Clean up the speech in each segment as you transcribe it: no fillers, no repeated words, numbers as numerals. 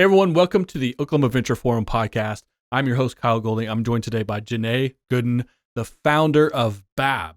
Hey everyone, welcome to the Oklahoma Venture Forum podcast. I'm your host, Kyle Golding. I'm joined today by Jenae Goodin, the founder of BAB,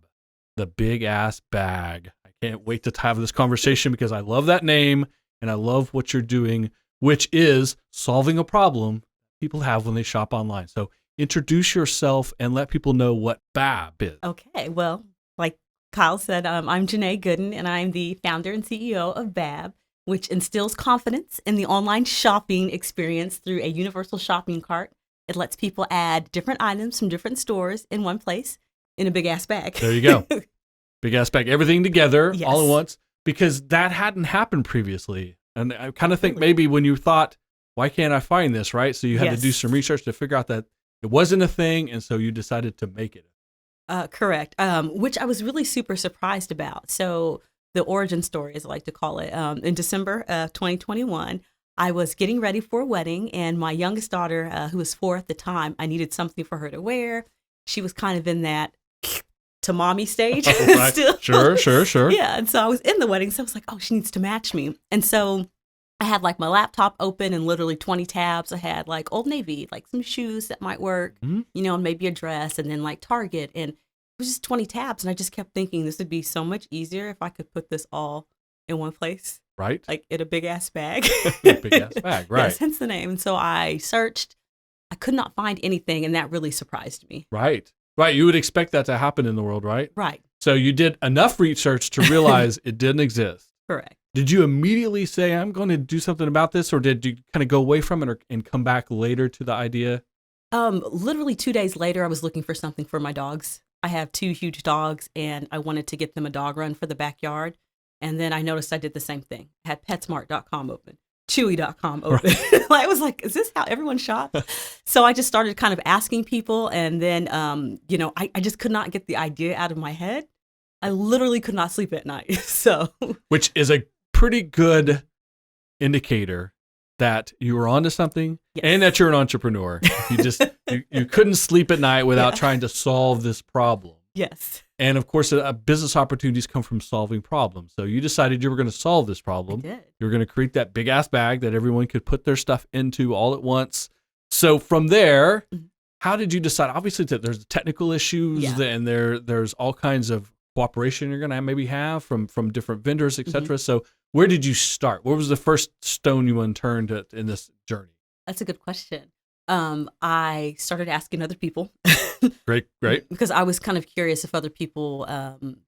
the Big Ass Bag. I can't wait to have this conversation because I love that name and I love what you're doing, which is solving a problem people have when they shop online. So introduce yourself and let people know what BAB is. Okay, well, like Kyle said, I'm Jenae Goodin, and I'm the founder and CEO of BAB, which instills confidence in the online shopping experience through a universal shopping cart. It lets people add different items from different stores in one place in a big ass bag. There you go. Big ass bag, everything together Yes. all at once, because that hadn't happened previously. And I kind of think maybe when you thought, why can't I find this, right? So you had to do some research to figure out that it wasn't a thing, and so you decided to make it. Correct, which I was really super surprised about. So the origin story, as I like to call it, in December of 2021, I was getting ready for a wedding, and my youngest daughter, who was 4 at the time, I needed something for her to wear. She was kind of in that to mommy stage. Right. Still. Sure. Yeah, and so I was in the wedding, so I was like, oh, she needs to match me. And so I had like my laptop open and literally 20 tabs. I had like Old Navy, like some shoes that might work, and maybe a dress, and then like Target. And it was just 20 tabs. And I just kept thinking this would be so much easier if I could put this all in one place. Right. Like in a big ass bag. Big ass bag, right. Yes, hence the name. And so I searched. I could not find anything, and that really surprised me. Right. You would expect that to happen in the world, right? Right. So you did enough research to realize it didn't exist. Correct. Did you immediately say, I'm going to do something about this, or did you kind of go away from it and come back later to the idea? Literally 2 days later, I was looking for something for my dogs. I have 2 huge dogs, and I wanted to get them a dog run for the backyard. And then I noticed I did the same thing. I had PetSmart.com open, Chewy.com open. Right. I was like, is this how everyone shops? So I just started kind of asking people. And then, I just could not get the idea out of my head. I literally could not sleep at night. So, which is a pretty good indicator that you were onto something. Yes. And that you're an entrepreneur. You just you couldn't sleep at night without trying to solve this problem. Yes. And of course, business opportunities come from solving problems. So you decided you were going to solve this problem. I did. You were going to create that big ass bag that everyone could put their stuff into all at once. So from there, how did you decide? Obviously, there's technical issues, and there's all kinds of cooperation you're going to maybe have from different vendors, et cetera. So where did you start? What was the first stone you unturned in this journey? That's a good question. I started asking other people. Great. Because I was kind of curious if other people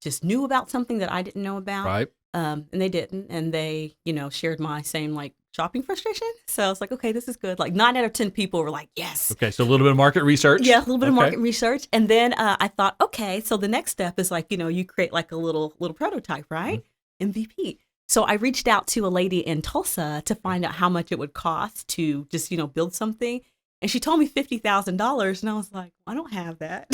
just knew about something that I didn't know about. Right. And they didn't. And they, shared my same like shopping frustration. So I was like, okay, this is good. Like 9 out of 10 people were like, yes. Okay. So a little bit of market research. Yeah, a little bit of market research. And then I thought, okay, so the next step is like, you create like a little prototype, right? MVP. So I reached out to a lady in Tulsa to find out how much it would cost to just, build something. And she told me $50,000. And I was like, I don't have that.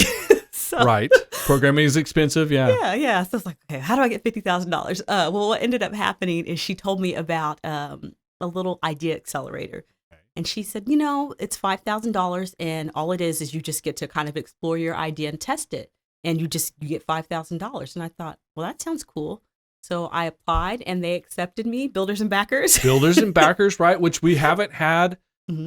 Right. Programming is expensive. Yeah. Yeah. So I was like, okay, how do I get $50,000? Well, what ended up happening is she told me about a little idea accelerator. Okay. And she said, it's $5,000. And all it is you just get to kind of explore your idea and test it. And you get $5,000. And I thought, well, that sounds cool. So I applied and they accepted me, builders and backers. Builders and backers, right? Which we haven't had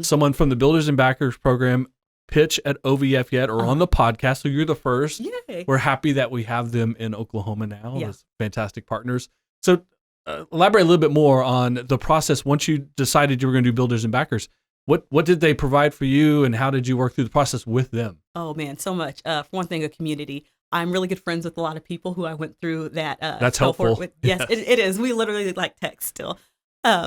someone from the Builders and Backers program pitch at OVF yet or on the podcast. So you're the first. Yay. We're happy that we have them in Oklahoma now as fantastic partners. So elaborate a little bit more on the process. Once you decided you were going to do Builders and Backers, what did they provide for you and how did you work through the process with them? Oh, man, so much. For one thing, a community. I'm really good friends with a lot of people who I went through that. That's helpful. With. Yes, it is. We literally like text still.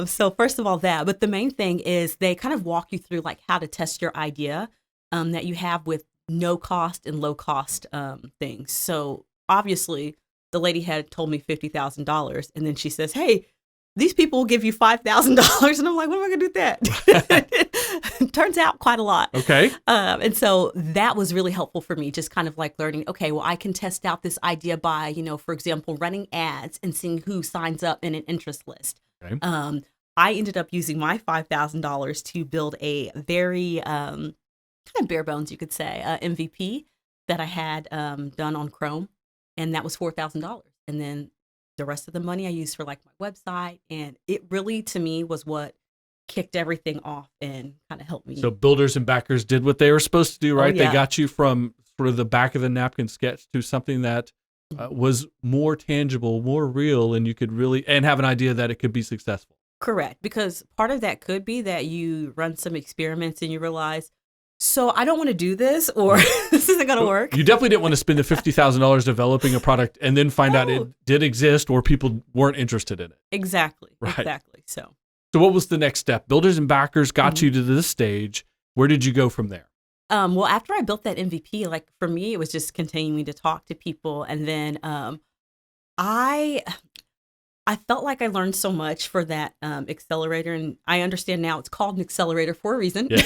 So first of all, but the main thing is they kind of walk you through like how to test your idea that you have with no cost and low cost things. So obviously the lady had told me $50,000 and then she says, hey, these people will give you $5,000. And I'm like, what am I going to do with that? Turns out quite a lot. Okay. And so that was really helpful for me, just kind of like learning, okay, well, I can test out this idea by, for example, running ads and seeing who signs up in an interest list. Okay. I ended up using my $5,000 to build a very kind of bare bones, you could say, MVP that I had done on Chrome. And that was $4,000. And then the rest of the money I used for like my website. And it really, to me, was what kicked everything off and kind of helped me. So builders and backers did what they were supposed to do, right? yeah. They got you from sort of the back of the napkin sketch to something that was more tangible, more real, and you could really, and have an idea that it could be successful. Correct. Because part of that could be that you run some experiments and you realize, so I don't want to do this, or this isn't going to work. You definitely didn't want to spend the $50,000 developing a product and then find out it did exist or people weren't interested in it. Exactly. Right. Exactly. So what was the next step? Builders and backers got you to this stage. Where did you go from there? Well, after I built that MVP, like for me, it was just continuing to talk to people. And then I felt like I learned so much for that accelerator. And I understand now it's called an accelerator for a reason. Yeah.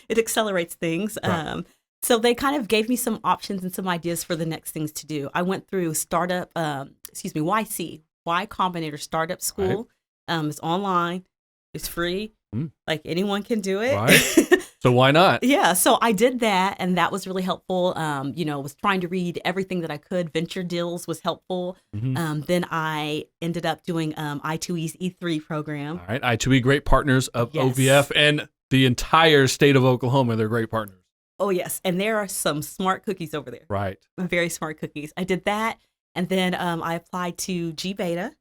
It accelerates things. Right. So they kind of gave me some options and some ideas for the next things to do. I went through startup, YC, Y Combinator Startup School. Right. It's online. It's free. Like anyone can do it. Right. So why not? Yeah. So I did that, and that was really helpful. Was trying to read everything that I could. Venture Deals was helpful. Then I ended up doing I2E's E3 program. All right. I2E, great partners of OVF and the entire state of Oklahoma. They're great partners. Oh, yes. And there are some smart cookies over there. Right. Very smart cookies. I did that. And then I applied to G Beta.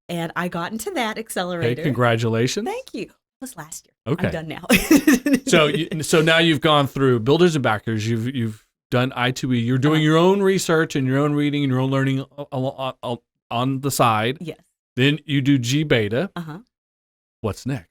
And I got into that accelerator. Okay, congratulations. Thank you. It was last year. Okay. I'm done now. So now you've gone through builders and backers. You've done I2E. You're doing your own research and your own reading and your own learning on the side. Yes. Then you do G Beta. What's next?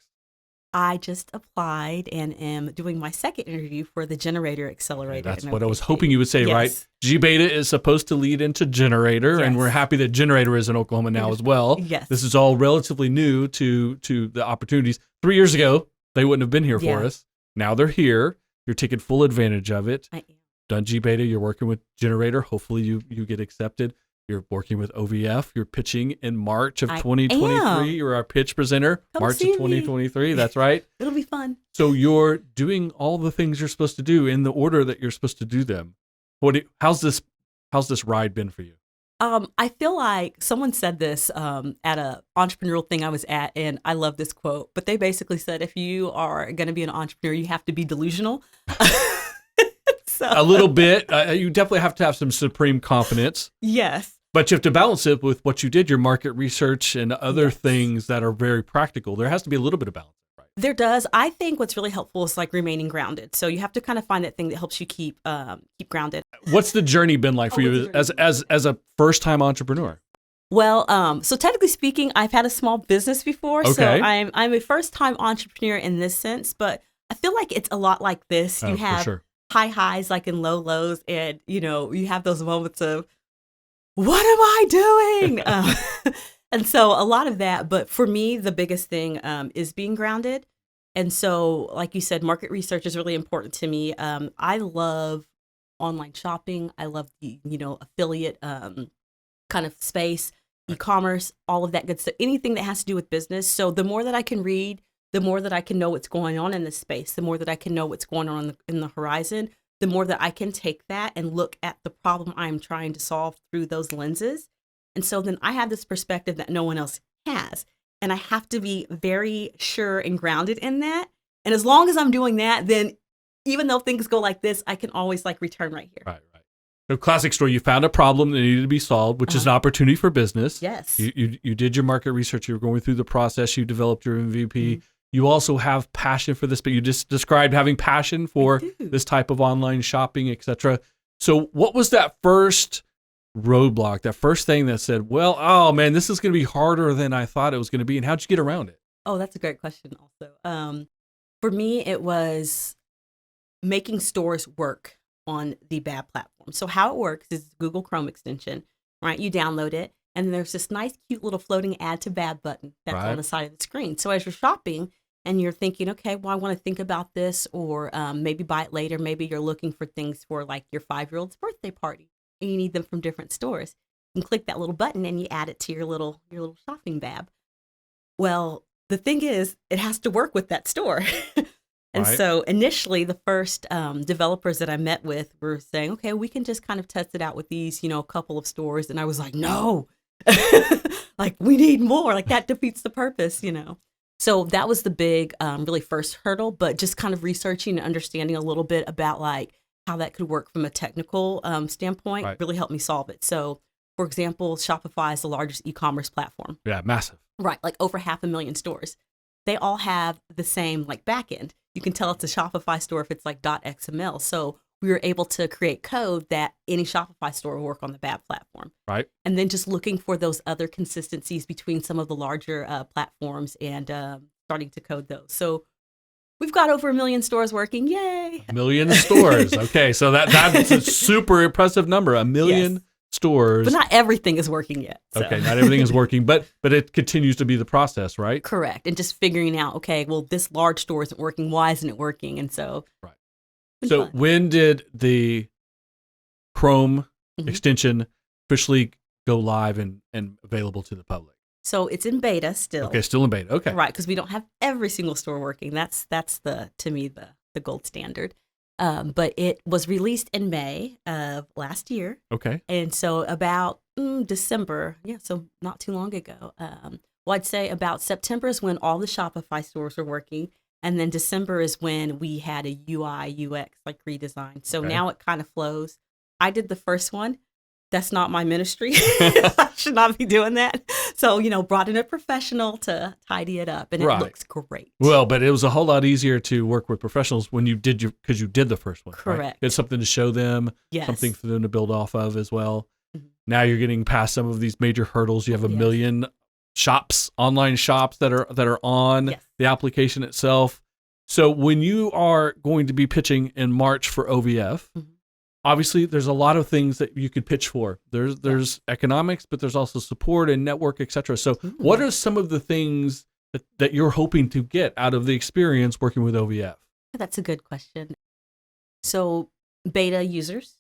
I just applied and am doing my second interview for the Generator Accelerator. That's what I was hoping you would say, right? G Beta is supposed to lead into Generator, and we're happy that Generator is in Oklahoma now as well. Yes. This is all relatively new to the opportunities. 3 years ago, they wouldn't have been here for us. Now they're here. You're taking full advantage of it. I am. Done G Beta. You're working with Generator. Hopefully you get accepted. You're working with OVF. You're pitching in March of 2023. You're our pitch presenter. March of 2023. That's right. It'll be fun. So you're doing all the things you're supposed to do in the order that you're supposed to do them. How's this ride been for you? I feel like someone said this at a entrepreneurial thing I was at, and I love this quote. But they basically said, if you are going to be an entrepreneur, you have to be delusional. A little bit. You definitely have to have some supreme confidence. Yes. But you have to balance it with what you did, your market research and other things that are very practical. There has to be a little bit of balance, right? There does. I think what's really helpful is like remaining grounded. So you have to kind of find that thing that helps you keep grounded. What's the journey been like for you as a first-time entrepreneur? Well, so technically speaking, I've had a small business before. Okay. So I'm a first-time entrepreneur in this sense, but I feel like it's a lot like this. You have high highs like in low lows, and you have those moments of, what am I doing? And so a lot of that, but for me, the biggest thing is being grounded. And so, like you said, market research is really important to me. I love online shopping. I love the, affiliate kind of space, e-commerce, all of that good stuff, anything that has to do with business. So the more that I can read, the more that I can know what's going on in this space, the more that I can know what's going on in the horizon, the more that I can take that and look at the problem I'm trying to solve through those lenses. And so then I have this perspective that no one else has. And I have to be very sure and grounded in that. And as long as I'm doing that, then even though things go like this, I can always return right here. Right. So classic story, you found a problem that needed to be solved, which is an opportunity for business. Yes. You did your market research. You were going through the process. You developed your MVP. You also have passion for this, but you just described having passion for this type of online shopping, etc. So what was that first roadblock, that first thing that said, well, oh man, this is going to be harder than I thought it was going to be, and how'd you get around it? Oh, that's a great question also. For me, it was making stores work on the BAB platform. So how it works is Google Chrome extension, right? You download it, and there's this nice, cute little floating add to BAB button that's on the side of the screen. So as you're shopping, and you're thinking, okay, well, I want to think about this, or maybe buy it later. Maybe you're looking for things for like your 5-year-old's birthday party, and you need them from different stores. You can click that little button and you add it to your little shopping BAB. Well, the thing is, it has to work with that store. And so initially, the first developers that I met with were saying, okay, we can just kind of test it out with these, a couple of stores. And I was like, no, we need more. Like that defeats the purpose, So that was the big, really first hurdle, but just kind of researching and understanding a little bit about like how that could work from a technical standpoint Right. really helped me solve it. So, for example, Shopify is the largest e-commerce platform. Yeah, massive. Right, like over 500,000 stores. They all have the same like backend. You can tell it's a Shopify store if it's like .xml. So we were able to create code that any Shopify store will work on the BAB platform. Right. And then just looking for those other consistencies between some of the larger platforms and starting to code those. So we've got over 1 million stores working. Yay! 1 million stores. Okay, so that's a super impressive number. 1 million Yes. stores. But not everything is working yet. So. Okay, not everything is working, but it continues to be the process, right? Correct. And just figuring out, okay, well, this large store isn't working. Why isn't it working? And so, right. it's So fun. when did the Chrome Mhm. extension officially go live and available to the public? So it's in beta still. Okay, still in beta. Okay. Right, because we don't have every single store working. That's to me the gold standard. But it was released in May of last year, Okay. and so about December, so not too long ago. Well, I'd say about September is when all the Shopify stores were working, and then December is when we had a UI UX like redesign. So Okay. now it kind of flows. I did the first one. That's not my ministry. I should not be doing that. So, brought in a professional to tidy it up, and it Right. looks great. Well, but it was a whole lot easier to work with professionals when you did because you did the first one. Right? Correct. It's something to show them, Yes. something for them to build off of as well. Mhm. Now you're getting past some of these major hurdles. You have 1 Yes. million shops, online shops that are on Yes. the application itself. So when you are going to be pitching in March for OVF, Mhm. obviously there's a lot of things that you could pitch for. There's economics, but there's also support and network, etc. So what are some of the things that you're hoping to get out of the experience working with OVF? That's a good question. So beta users,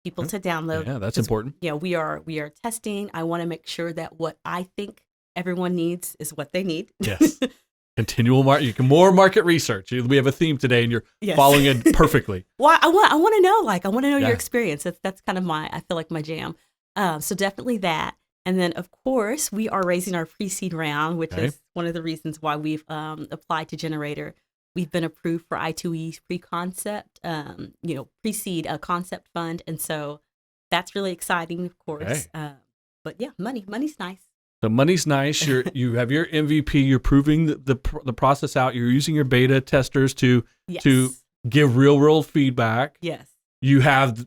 people to download. Yeah, that's 'cause, important. we are testing. I want to make sure that what I think everyone needs is what they need. Yes. Continual more market research. We have a theme today, and you're Yes. following it perfectly. Well, I want to know, I want to know Yeah. your experience. That's kind of I feel like my jam. So definitely that. And then, of course, we are raising our pre-seed round, which Okay. is one of the reasons why we've applied to Generator. We've been approved for I2E pre-concept, pre-seed concept fund. And so that's really exciting, of course. But yeah, money's nice. So money's nice. You have your MVP. You're proving the process out. You're using your beta testers to Yes. give real world feedback. Yes. You have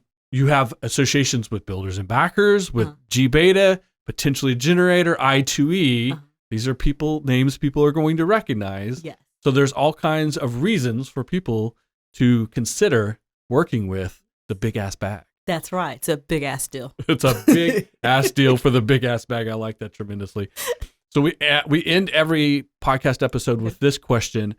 associations with builders and backers, with GBeta, potentially Generator, I2E. These are names people are going to recognize. Yes. So there's all kinds of reasons for people to consider working with the big ass bag. That's right. It's a big ass deal. It's a big ass deal for the big ass bag. I like that tremendously. So we end every podcast episode with this question: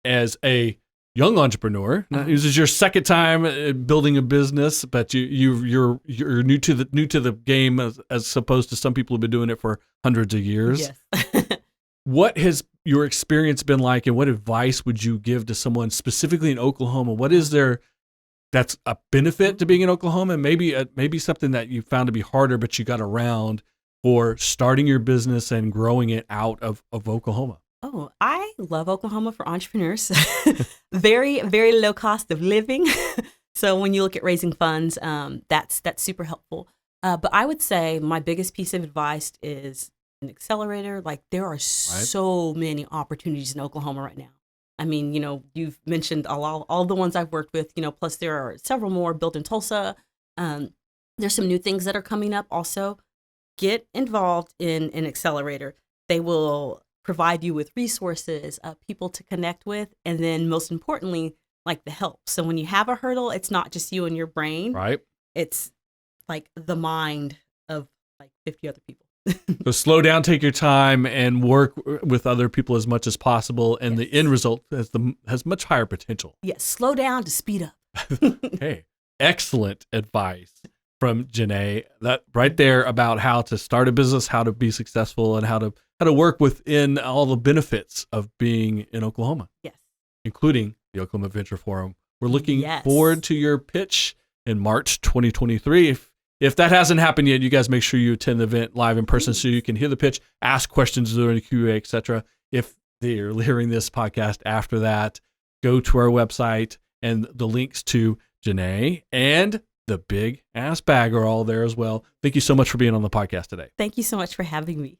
as a young entrepreneur, now, this is your second time building a business, but you're new to the game as opposed to some people who've been doing it for hundreds of years. Yes. What has your experience been like, and what advice would you give to someone specifically in Oklahoma? What is there that's a benefit to being in Oklahoma, and maybe something that you found to be harder, but you got around for starting your business and growing it out of Oklahoma? Oh, I love Oklahoma for entrepreneurs. Very, very low cost of living. So when you look at raising funds, that's super helpful. But I would say my biggest piece of advice is an accelerator. Like, there are so many opportunities in Oklahoma right now. I mean, you've mentioned all the ones I've worked with, plus there are several more built in Tulsa. There's some new things that are coming up also. Get involved in an accelerator. They will provide you with resources, people to connect with, and then most importantly, like the help. So when you have a hurdle, it's not just you and your brain. Right. It's like the mind of like 50 other people. So slow down, take your time, and work with other people as much as possible. And the end result has much higher potential. Yes. Slow down to speed up. Hey, excellent advice from Jenae. That right there about how to start a business, how to be successful, and how to work within all the benefits of being in Oklahoma. Yes. Including the Oklahoma Venture Forum. We're looking Yes. forward to your pitch in March 2023. If that hasn't happened yet, you guys make sure you attend the event live in person so you can hear the pitch, ask questions during the QA, etc. If they're hearing this podcast after that, go to our website, and the links to Jenae and the Big Ass Bag are all there as well. Thank you so much for being on the podcast today. Thank you so much for having me.